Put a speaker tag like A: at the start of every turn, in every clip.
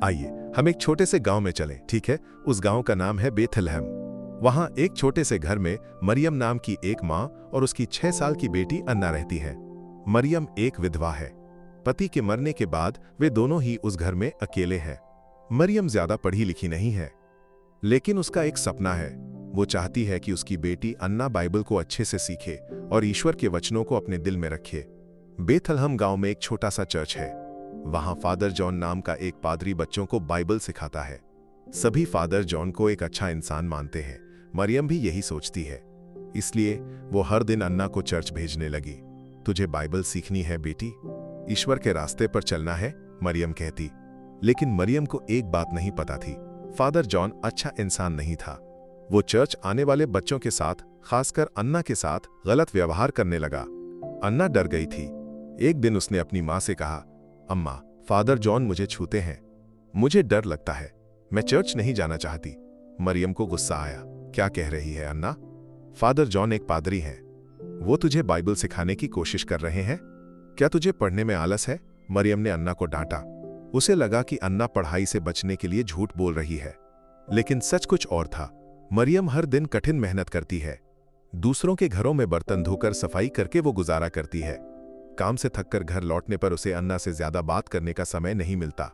A: आइए हम एक छोटे से गांव में चलें, ठीक है। उस गांव का नाम है बेथलहम। वहां एक छोटे से घर में मरियम नाम की एक माँ और उसकी 6 साल की बेटी अन्ना रहती है। मरियम एक विधवा है। पति के मरने के बाद वे दोनों ही उस घर में अकेले हैं। मरियम ज्यादा पढ़ी लिखी नहीं है, लेकिन उसका एक सपना है। वो चाहती है कि उसकी बेटी अन्ना बाइबल को अच्छे से सीखे और ईश्वर के वचनों को अपने दिल में रखे। बेथलहम गांव में एक छोटा सा चर्च है। वहां फादर जॉन नाम का एक पादरी बच्चों को बाइबल सिखाता है। सभी फादर जॉन को एक अच्छा इंसान मानते हैं। मरियम भी यही सोचती है, इसलिए वो हर दिन अन्ना को चर्च भेजने लगी। तुझे बाइबल सीखनी है बेटी, ईश्वर के रास्ते पर चलना है, मरियम कहती। लेकिन मरियम को एक बात नहीं पता थी, फादर जॉन अच्छा इंसान नहीं था। वो चर्च आने वाले बच्चों के साथ, खासकर अन्ना के साथ गलत व्यवहार करने लगा। अन्ना डर गई थी। एक दिन उसने अपनी माँ से कहा, अम्मा, फादर जॉन मुझे छूते हैं, मुझे डर लगता है, मैं चर्च नहीं जाना चाहती। मरियम को गुस्सा आया। क्या कह रही है अन्ना? फादर जॉन एक पादरी हैं, वो तुझे बाइबल सिखाने की कोशिश कर रहे हैं। क्या तुझे पढ़ने में आलस है? मरियम ने अन्ना को डांटा। उसे लगा कि अन्ना पढ़ाई से बचने के लिए झूठ बोल रही है, लेकिन सच कुछ और था। मरियम हर दिन कठिन मेहनत करती है। दूसरों के घरों में बर्तन धोकर सफाई करके वो गुजारा करती है। काम से थककर घर लौटने पर उसे अन्ना से ज्यादा बात करने का समय नहीं मिलता।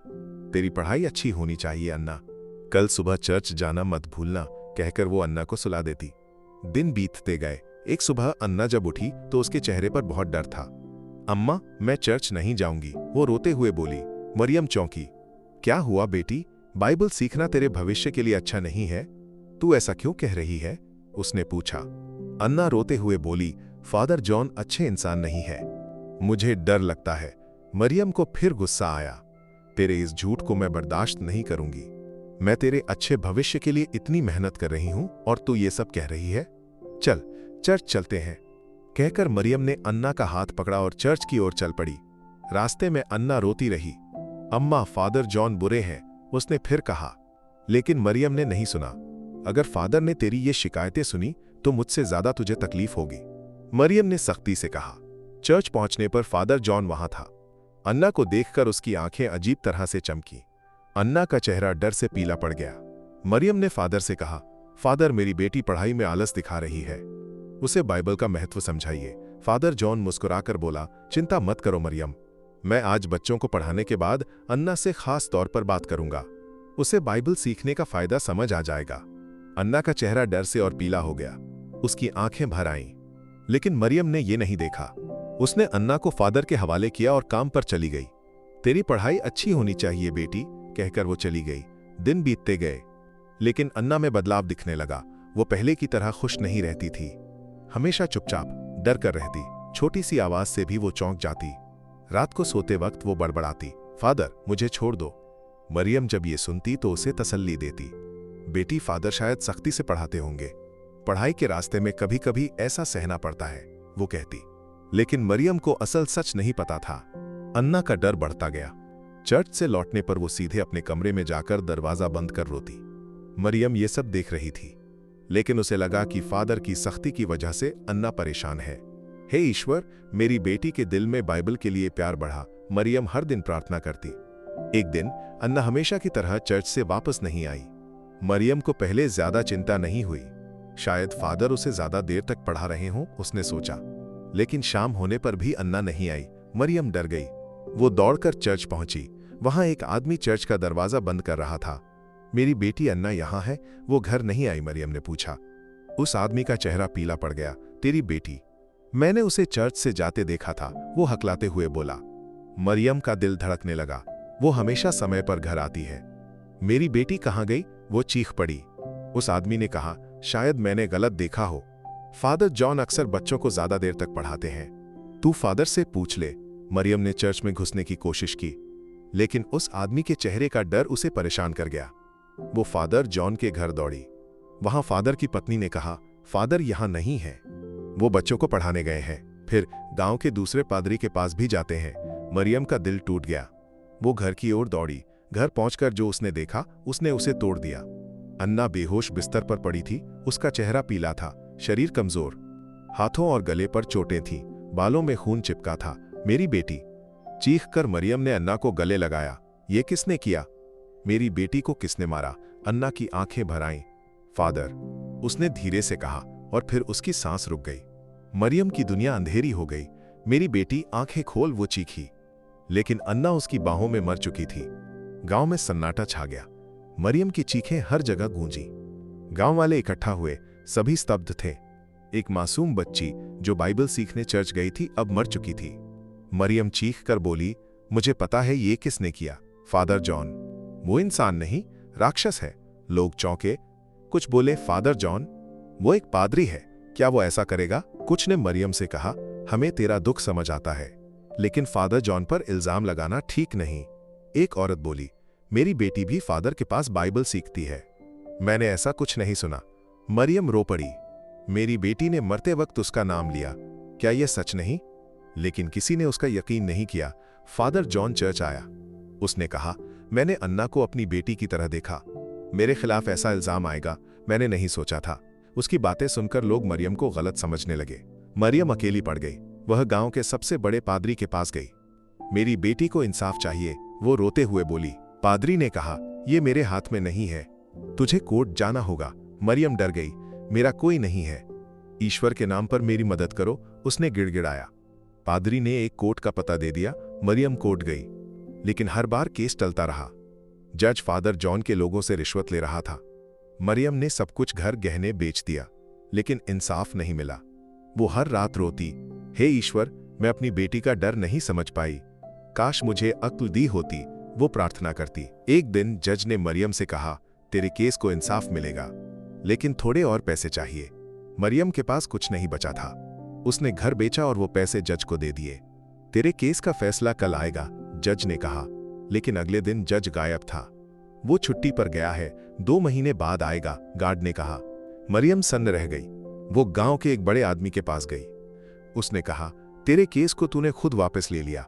A: तेरी पढ़ाई अच्छी होनी चाहिए अन्ना, कल सुबह चर्च जाना मत भूलना, कहकर वो अन्ना को सुला देती। दिन बीतते गए। एक सुबह अन्ना जब उठी तो उसके चेहरे पर बहुत डर था। अम्मा, मैं चर्च नहीं जाऊंगी, वो रोते हुए बोली। मरियम चौंकी। क्या हुआ बेटी? बाइबल सीखना तेरे भविष्य के लिए अच्छा नहीं है? तू ऐसा क्यों कह रही है? उसने पूछा। अन्ना रोते हुए बोली, फादर जॉन अच्छे इंसान नहीं है, मुझे डर लगता है। मरियम को फिर गुस्सा आया। तेरे इस झूठ को मैं बर्दाश्त नहीं करूंगी। मैं तेरे अच्छे भविष्य के लिए इतनी मेहनत कर रही हूं और तू ये सब कह रही है? चल, चर्च चलते हैं, कहकर मरियम ने अन्ना का हाथ पकड़ा और चर्च की ओर चल पड़ी। रास्ते में अन्ना रोती रही। अम्मा, फादर जॉन बुरे हैं, उसने फिर कहा। लेकिन मरियम ने नहीं सुना। अगर फादर ने तेरी ये शिकायतें सुनी तो मुझसे ज्यादा तुझे तकलीफ होगी, मरियम ने सख्ती से कहा। चर्च पहुंचने पर फादर जॉन वहां था। अन्ना को देखकर उसकी आंखें अजीब तरह से चमकी। अन्ना का चेहरा डर से पीला पड़ गया। मरियम ने फादर से कहा, फादर, मेरी बेटी पढ़ाई में आलस दिखा रही है, उसे बाइबल का महत्व समझाइए। फादर जॉन मुस्कुराकर बोला, चिंता मत करो मरियम, मैं आज बच्चों को पढ़ाने के बाद अन्ना से खास तौर पर बात करूंगा, उसे बाइबल सीखने का फायदा समझ आ जाएगा। अन्ना का चेहरा डर से और पीला हो गया, उसकी आंखें भर आईं। लेकिन मरियम ने यह नहीं देखा। उसने अन्ना को फादर के हवाले किया और काम पर चली गई। तेरी पढ़ाई अच्छी होनी चाहिए बेटी, कहकर वो चली गई। दिन बीतते गए, लेकिन अन्ना में बदलाव दिखने लगा। वो पहले की तरह खुश नहीं रहती थी, हमेशा चुपचाप डर कर रहती। छोटी सी आवाज से भी वो चौंक जाती। रात को सोते वक्त वो बड़बड़ाती, फादर, मुझे छोड़ दो। मरियम जब ये सुनती तो उसे तसल्ली देती, बेटी, फादर शायद सख्ती से पढ़ाते होंगे, पढ़ाई के रास्ते में कभी कभी ऐसा सहना पड़ता है, वो कहती। लेकिन मरियम को असल सच नहीं पता था। अन्ना का डर बढ़ता गया। चर्च से लौटने पर वो सीधे अपने कमरे में जाकर दरवाजा बंद कर रोती। मरियम ये सब देख रही थी, लेकिन उसे लगा कि फादर की सख्ती की वजह से अन्ना परेशान है। हे ईश्वर, मेरी बेटी के दिल में बाइबल के लिए प्यार बढ़ा, मरियम हर दिन प्रार्थना करती। एक दिन अन्ना हमेशा की तरह चर्च से वापस नहीं आई। मरियम को पहले ज्यादा चिंता नहीं हुई, शायद फादर उसे ज्यादा देर तक पढ़ा रहे हों, उसने सोचा। लेकिन शाम होने पर भी अन्ना नहीं आई। मरियम डर गई। वो दौड़कर चर्च पहुंची। वहां एक आदमी चर्च का दरवाजा बंद कर रहा था। मेरी बेटी अन्ना यहां है, वो घर नहीं आई? मरियम ने पूछा। उस आदमी का चेहरा पीला पड़ गया। तेरी बेटी? मैंने उसे चर्च से जाते देखा था, वो हकलाते हुए बोला। मरियम का दिल धड़कने लगा। वो हमेशा समय पर घर आती है। मेरी बेटी कहां गई? वो चीख पड़ी। उस आदमी ने कहा, शायद मैंने गलत देखा हो, फादर जॉन अक्सर बच्चों को ज्यादा देर तक पढ़ाते हैं, तू फादर से पूछ ले। मरियम ने चर्च में घुसने की कोशिश की, लेकिन उस आदमी के चेहरे का डर उसे परेशान कर गया। वो फादर जॉन के घर दौड़ी। वहां फादर की पत्नी ने कहा, फादर यहां नहीं है, वो बच्चों को पढ़ाने गए हैं। फिर गांव के दूसरे पादरी के पास भी जाते हैं। मरियम का दिल टूट गया। वो घर की ओर दौड़ी। घर पहुंचकर जो उसने देखा, उसने उसे तोड़ दिया। अन्ना बेहोश बिस्तर पर पड़ी थी। उसका चेहरा पीला था, शरीर कमजोर, हाथों और गले पर चोटें थीं, बालों में खून चिपका था। मेरी बेटी! चीखकर मरियम ने अन्ना को गले लगाया। ये किसने किया? मेरी बेटी को किसने मारा? अन्ना की आंखें भर आईं। फादर, उसने धीरे से कहा, और फिर उसकी सांस रुक गई। मरियम की दुनिया अंधेरी हो गई। मेरी बेटी, आंखें खोल, वो चीखी। लेकिन अन्ना उसकी बाहों में मर चुकी थी। गांव में सन्नाटा छा गया। मरियम की चीखें हर जगह गूंजी। गांव वाले इकट्ठा हुए, सभी स्तब्ध थे। एक मासूम बच्ची जो बाइबल सीखने चर्च गई थी, अब मर चुकी थी। मरियम चीख कर बोली, मुझे पता है ये किसने किया, फादर जॉन। वो इंसान नहीं, राक्षस है। लोग चौंके। कुछ बोले, फादर जॉन, वो एक पादरी है, क्या वो ऐसा करेगा? कुछ ने मरियम से कहा, हमें तेरा दुख समझ आता है, लेकिन फादर जॉन पर इल्जाम लगाना ठीक नहीं। एक औरत बोली, मेरी बेटी भी फादर के पास बाइबल सीखती है। मैंने ऐसा कुछ नहीं सुना। मरियम रो पड़ी। मेरी बेटी ने मरते वक्त उसका नाम लिया, क्या यह सच नहीं? लेकिन किसी ने उसका यकीन नहीं किया। फादर जॉन चर्च आया। उसने कहा, मैंने अन्ना को अपनी बेटी की तरह देखा। मेरे खिलाफ ऐसा इल्जाम आएगा, मैंने नहीं सोचा था। उसकी बातें सुनकर लोग मरियम को गलत समझने लगे। मरियम अकेली पड़ गई। वह गांव के सबसे बड़े पादरी के पास गई। मेरी बेटी को इंसाफ चाहिए, वो रोते हुए बोली। पादरी ने कहा, यह मेरे हाथ में नहीं है, तुझे कोर्ट जाना होगा। मरियम डर गई, मेरा कोई नहीं है, ईश्वर के नाम पर मेरी मदद करो, उसने गिड़गिड़ाया। पादरी ने एक कोर्ट का पता दे दिया। मरियम कोर्ट गई, लेकिन हर बार केस टलता रहा। जज फादर जॉन के लोगों से रिश्वत ले रहा था। मरियम ने सब कुछ, घर गहने बेच दिया, लेकिन इंसाफ नहीं मिला। वो हर रात रोती, हे ईश्वर, मैं अपनी बेटी का डर नहीं समझ पाई, काश मुझे अक्ल दी होती, वो प्रार्थना करती। एक दिन जज ने मरियम से कहा, तेरे केस को इंसाफ मिलेगा, लेकिन थोड़े और पैसे चाहिए। मरियम के पास कुछ नहीं बचा था। उसने घर बेचा और वो पैसे जज को दे दिए। तेरे केस का फैसला कल आएगा, जज ने कहा। लेकिन अगले दिन जज गायब था। वो छुट्टी पर गया है, 2 महीने बाद आएगा, गार्ड ने कहा। मरियम सन्न रह गई। वो गांव के एक बड़े आदमी के पास गई। उसने कहा, तेरे केस को तूने खुद वापस ले लिया,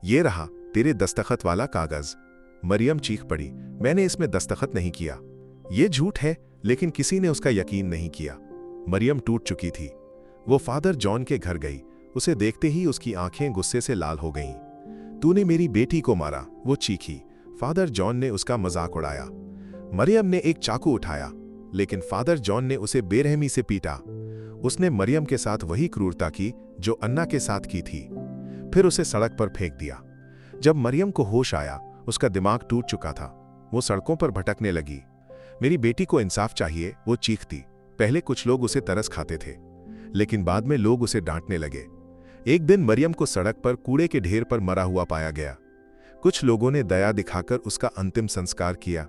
A: ये रहा तेरे दस्तखत वाला कागज। मरियम चीख पड़ी, मैंने इसमें दस्तखत नहीं किया। ये झूठ है, लेकिन किसी ने उसका यकीन नहीं किया। मरियम टूट चुकी थी। वो फादर जॉन के घर गई। उसे देखते ही उसकी आंखें गुस्से से लाल हो गईं। तूने मेरी बेटी को मारा, वो चीखी। फादर जॉन ने उसका मजाक उड़ाया। मरियम ने एक चाकू उठाया, लेकिन फादर जॉन ने उसे बेरहमी से पीटा। उसने मरियम के साथ वही क्रूरता की जो अन्ना के साथ की थी, फिर उसे सड़क पर फेंक दिया। जब मरियम को होश आया, उसका दिमाग टूट चुका था। वो सड़कों पर भटकने लगी। मेरी बेटी को इंसाफ चाहिए, वो चीखती। पहले कुछ लोग उसे तरस खाते थे, लेकिन बाद में लोग उसे डांटने लगे। एक दिन मरियम को सड़क पर कूड़े के ढेर पर मरा हुआ पाया गया। कुछ लोगों ने दया दिखाकर उसका अंतिम संस्कार किया।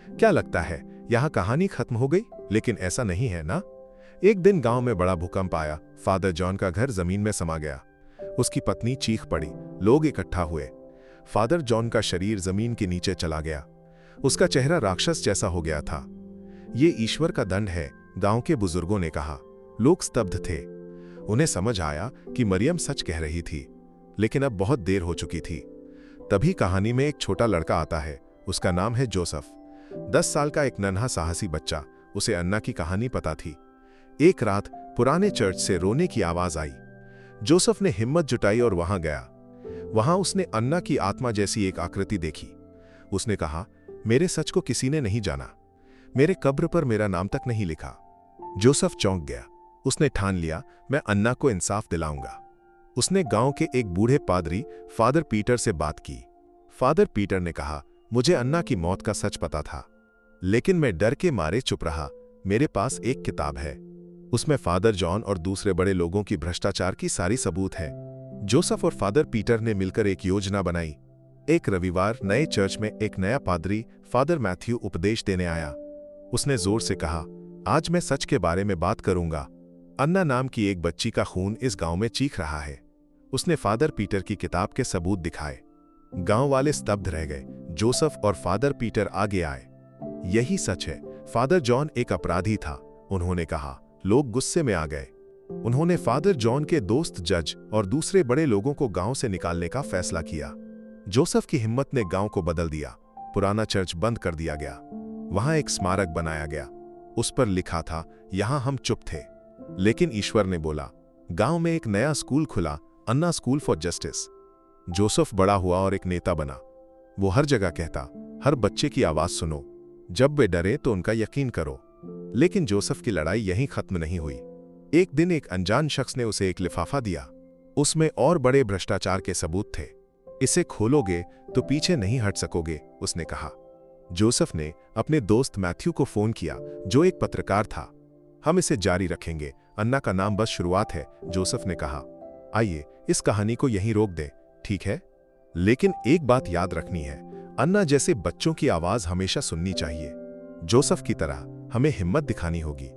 A: क्या लगता है यहां कहानी खत्म हो गई? लेकिन ऐसा नहीं है ना। एक दिन गांव में बड़ा भूकंप आया। फादर जॉन का घर जमीन में समा गया। उसकी पत्नी चीख पड़ी। लोग इकट्ठा हुए। फादर जॉन का शरीर जमीन के नीचे चला गया। उसका चेहरा राक्षस जैसा हो गया था। ये ईश्वर का दंड है, गांव के बुजुर्गों ने कहा। लोग स्तब्ध थे। उन्हें समझ आया कि मरियम सच कह रही थी, लेकिन अब बहुत देर हो चुकी थी। तभी कहानी में एक छोटा लड़का आता है। उसका नाम है जोसेफ। 10 साल का एक नन्हा साहसी बच्चा। उसे अन्ना की कहानी पता थी। एक रात पुराने चर्च से रोने की आवाज आई। जोसेफ ने हिम्मत जुटाई और वहां गया। वहां उसने अन्ना की आत्मा जैसी एक आकृति देखी। उसने कहा, मेरे सच को किसी ने नहीं जाना, मेरे कब्र पर मेरा नाम तक नहीं लिखा। जोसेफ चौंक गया। उसने ठान लिया, मैं अन्ना को इंसाफ दिलाऊंगा। उसने गांव के एक बूढ़े पादरी फादर पीटर से बात की। फादर पीटर ने कहा, मुझे अन्ना की मौत का सच पता था, लेकिन मैं डर के मारे चुप रहा। मेरे पास एक किताब है, उसमें फादर जॉन और दूसरे बड़े लोगों की भ्रष्टाचार की सारी सबूत है। जोसेफ और फादर पीटर ने मिलकर एक योजना बनाई। एक रविवार नए चर्च में एक नया पादरी फादर मैथ्यू उपदेश देने आया। उसने जोर से कहा, आज मैं सच के बारे में बात करूंगा। अन्ना नाम की एक बच्ची का खून इस गांव में चीख रहा है। उसने फादर पीटर की किताब के सबूत दिखाए। गांव वाले स्तब्ध रह गए। जोसेफ और फादर पीटर आगे आए। यही सच है, फादर जॉन एक अपराधी था, उन्होंने कहा। लोग गुस्से में आ गए। उन्होंने फादर जॉन के दोस्त जज और दूसरे बड़े लोगों को गांव से निकालने का फैसला किया। जोसेफ की हिम्मत ने गांव को बदल दिया। पुराना चर्च बंद कर दिया गया। वहां एक स्मारक बनाया गया। उस पर लिखा था, यहां हम चुप थे, लेकिन ईश्वर ने बोला। गांव में एक नया स्कूल खुला, अन्ना स्कूल फॉर जस्टिस। जोसेफ बड़ा हुआ और एक नेता बना। वो हर जगह कहता, हर बच्चे की आवाज सुनो। जब वे डरे तो उनका यकीन करो। लेकिन जोसेफ की लड़ाई यहीं खत्म नहीं हुई। एक दिन एक अनजान शख्स ने उसे एक लिफाफा दिया। उसमें और बड़े भ्रष्टाचार के सबूत थे। इसे खोलोगे तो पीछे नहीं हट सकोगे, उसने कहा। जोसेफ ने अपने दोस्त मैथ्यू को फोन किया, जो एक पत्रकार था। हम इसे जारी रखेंगे, अन्ना का नाम बस शुरुआत है, जोसेफ ने कहा। आइए इस कहानी को यहीं रोक दें, ठीक है? लेकिन एक बात याद रखनी है, अन्ना जैसे बच्चों की आवाज हमेशा सुननी चाहिए। जोसेफ की तरह हमें हिम्मत दिखानी होगी।